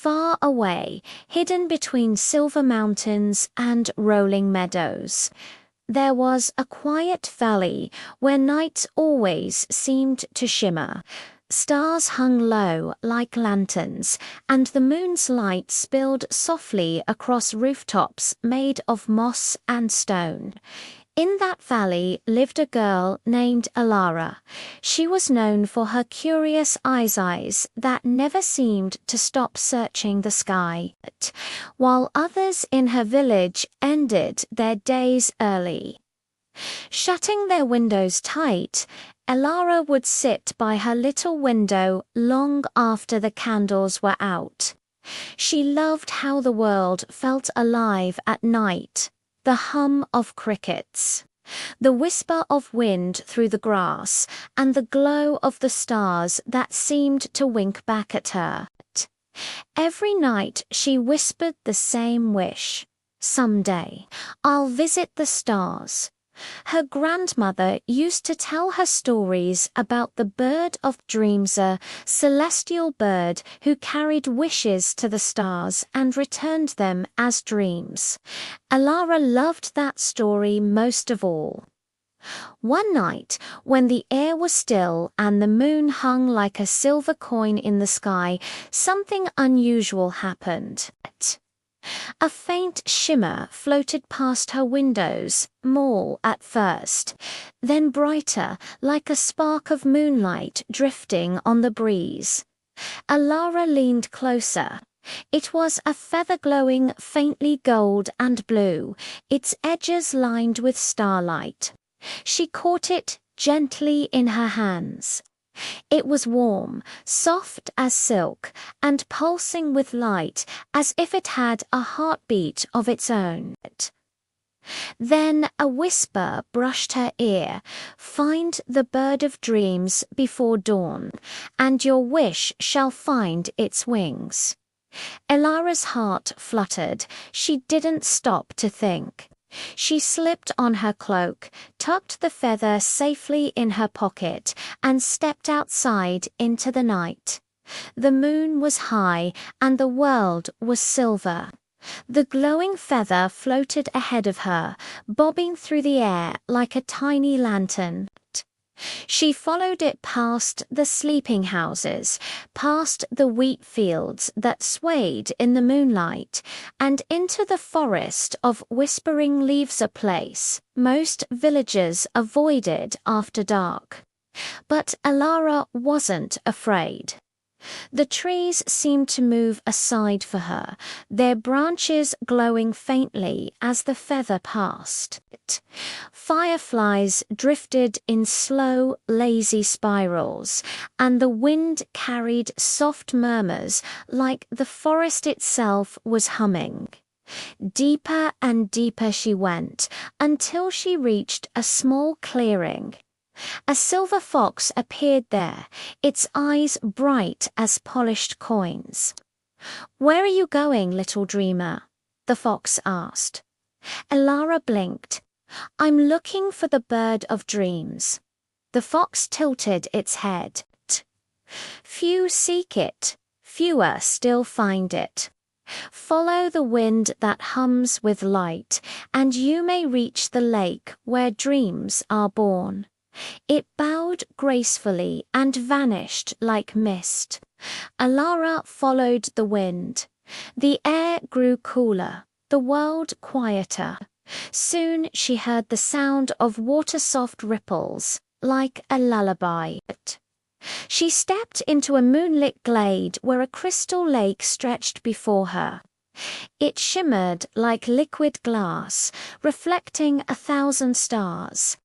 far away, hidden between silver mountains and rolling meadows. There was a quiet valley where night always seemed to shimmer. Stars hung low like lanterns, and the moon's light spilled softly across rooftops made of moss and stone. In that valley lived a girl named Elara. She was known for her curious eyes that never seemed to stop searching the sky, while others in her village ended their days early. Shutting their windows tight, Elara would sit by her little window long after the candles were out. She loved how the world felt alive at night. The hum of crickets, the whisper of wind through the grass, and the glow of the stars that seemed to wink back at her. Every night she whispered the same wish. Someday, I'll visit the stars. Her grandmother used to tell her stories about the bird of dreams, a celestial bird who carried wishes to the stars and returned them as dreams. Elara loved that story most of all. One night, when the air was still and the moon hung like a silver coin in the sky, something unusual happened. A faint shimmer floated past her windows, small at first, then brighter, like a spark of moonlight drifting on the breeze. Elara leaned closer. It was a feather glowing faintly gold and blue, its edges lined with starlight. She caught it gently in her hands. It was warm, soft as silk, and pulsing with light as if it had a heartbeat of its own. Then a whisper brushed her ear. Find the bird of dreams before dawn, and your wish shall find its wings. Elara's heart fluttered. She didn't stop to think. She slipped on her cloak, tucked the feather safely in her pocket, and stepped outside into the night. The moon was high, and the world was silver. The glowing feather floated ahead of her, bobbing through the air like a tiny lantern. She followed it past the sleeping houses, past the wheat fields that swayed in the moonlight, and into the forest of whispering leaves, a place most villagers avoided after dark. But Elara wasn't afraid. The trees seemed to move aside for her, their branches glowing faintly as the feather passed. Fireflies drifted in slow, lazy spirals, and the wind carried soft murmurs like the forest itself was humming. Deeper and deeper she went, until she reached a small clearing. A silver fox appeared there, its eyes bright as polished coins. "Where are you going, little dreamer?" the fox asked. Elara blinked. "I'm looking for the bird of dreams." The fox tilted its head. "Few seek it, fewer still find it. Follow the wind that hums with light, and you may reach the lake where dreams are born." It bowed gracefully and vanished like mist. Elara followed the wind. The air grew cooler, the world quieter. Soon she heard the sound of water-soft ripples, like a lullaby. She stepped into a moonlit glade where a crystal lake stretched before her. It shimmered like liquid glass, reflecting 1,000 stars.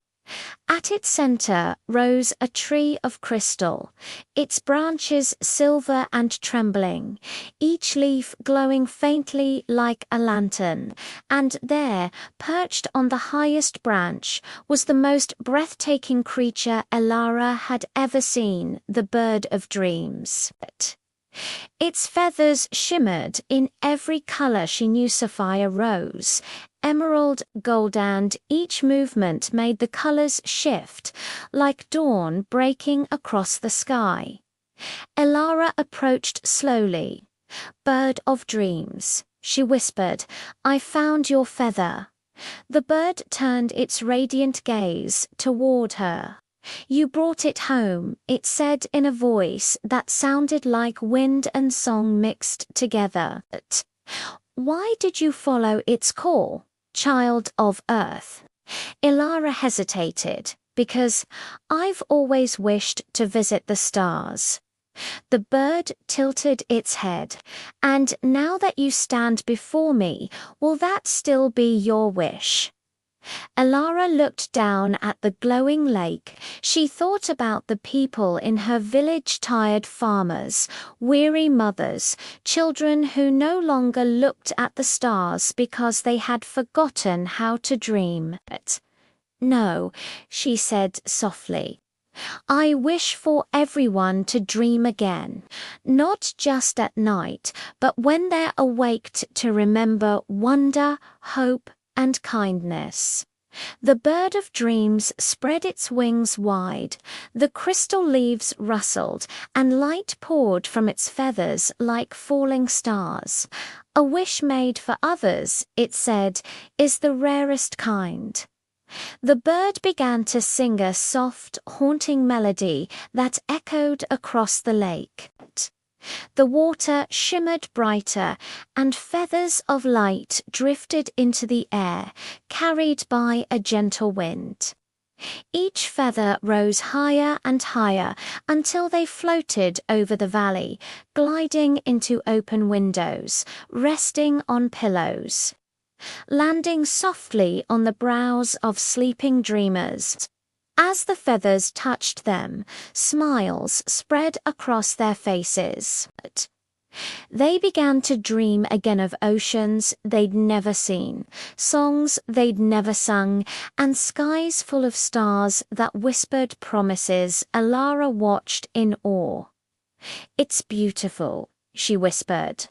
At its center rose a tree of crystal, its branches silver and trembling, each leaf glowing faintly like a lantern, and there, perched on the highest branch, was the most breathtaking creature Elara had ever seen, the bird of dreams. Its feathers shimmered in every color she knew: sapphire, rose, emerald, gold, and each movement made the colors shift, like dawn breaking across the sky. Elara approached slowly. "Bird of dreams," she whispered, "I found your feather." The bird turned its radiant gaze toward her. "You brought it home," it said in a voice that sounded like wind and song mixed together. "Why did you follow its call, child of earth?" Elara hesitated. "Because I've always wished to visit the stars." The bird tilted its head. "And now that you stand before me, will that still be your wish?" Elara looked down at the glowing lake. She thought about the people in her village, tired farmers, weary mothers, children who no longer looked at the stars because they had forgotten how to dream. "No," she said softly. "I wish for everyone to dream again, not just at night, but when they're awaked to remember wonder, hope, and kindness." The bird of dreams spread its wings wide. The crystal leaves rustled, and light poured from its feathers like falling stars. "A wish made for others," it said, "is the rarest kind." The bird began to sing a soft, haunting melody that echoed across the lake. The water shimmered brighter, and feathers of light drifted into the air, carried by a gentle wind. Each feather rose higher and higher until they floated over the valley, gliding into open windows, resting on pillows, landing softly on the brows of sleeping dreamers. As the feathers touched them, smiles spread across their faces. They began to dream again of oceans they'd never seen, songs they'd never sung, and skies full of stars that whispered promises. Elara watched in awe. "It's beautiful," she whispered.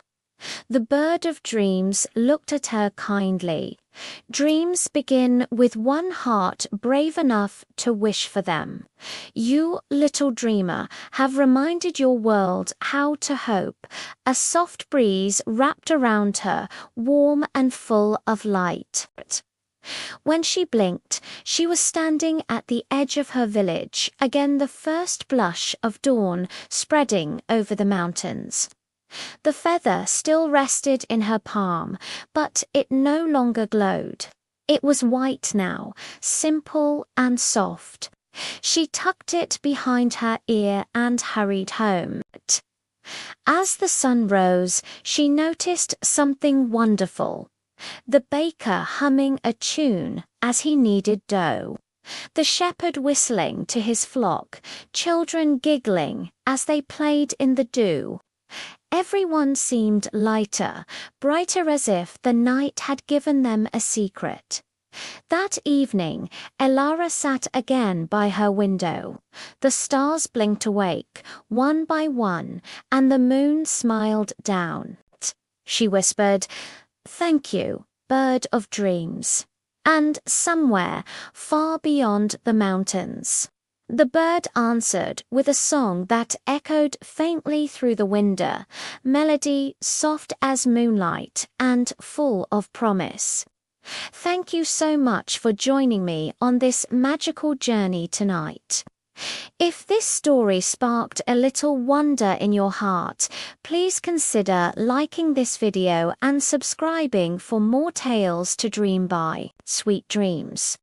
The bird of dreams looked at her kindly. "Dreams begin with one heart brave enough to wish for them. You, little dreamer, have reminded your world how to hope." A soft breeze wrapped around her, warm and full of light. When she blinked, she was standing at the edge of her village, again the first blush of dawn spreading over the mountains. The feather still rested in her palm, but it no longer glowed. It was white now, simple and soft. She tucked it behind her ear and hurried home. As the sun rose, she noticed something wonderful. The baker humming a tune as he kneaded dough. The shepherd whistling to his flock, children giggling as they played in the dew. Everyone seemed lighter, brighter, as if the night had given them a secret. That evening, Elara sat again by her window. The stars blinked awake, one by one, and the moon smiled down. She whispered, "Thank you, bird of dreams." And somewhere, far beyond the mountains, the bird answered with a song that echoed faintly through the window, melody soft as moonlight and full of promise. Thank you so much for joining me on this magical journey tonight. If this story sparked a little wonder in your heart, please consider liking this video and subscribing for more tales to dream by. Sweet dreams.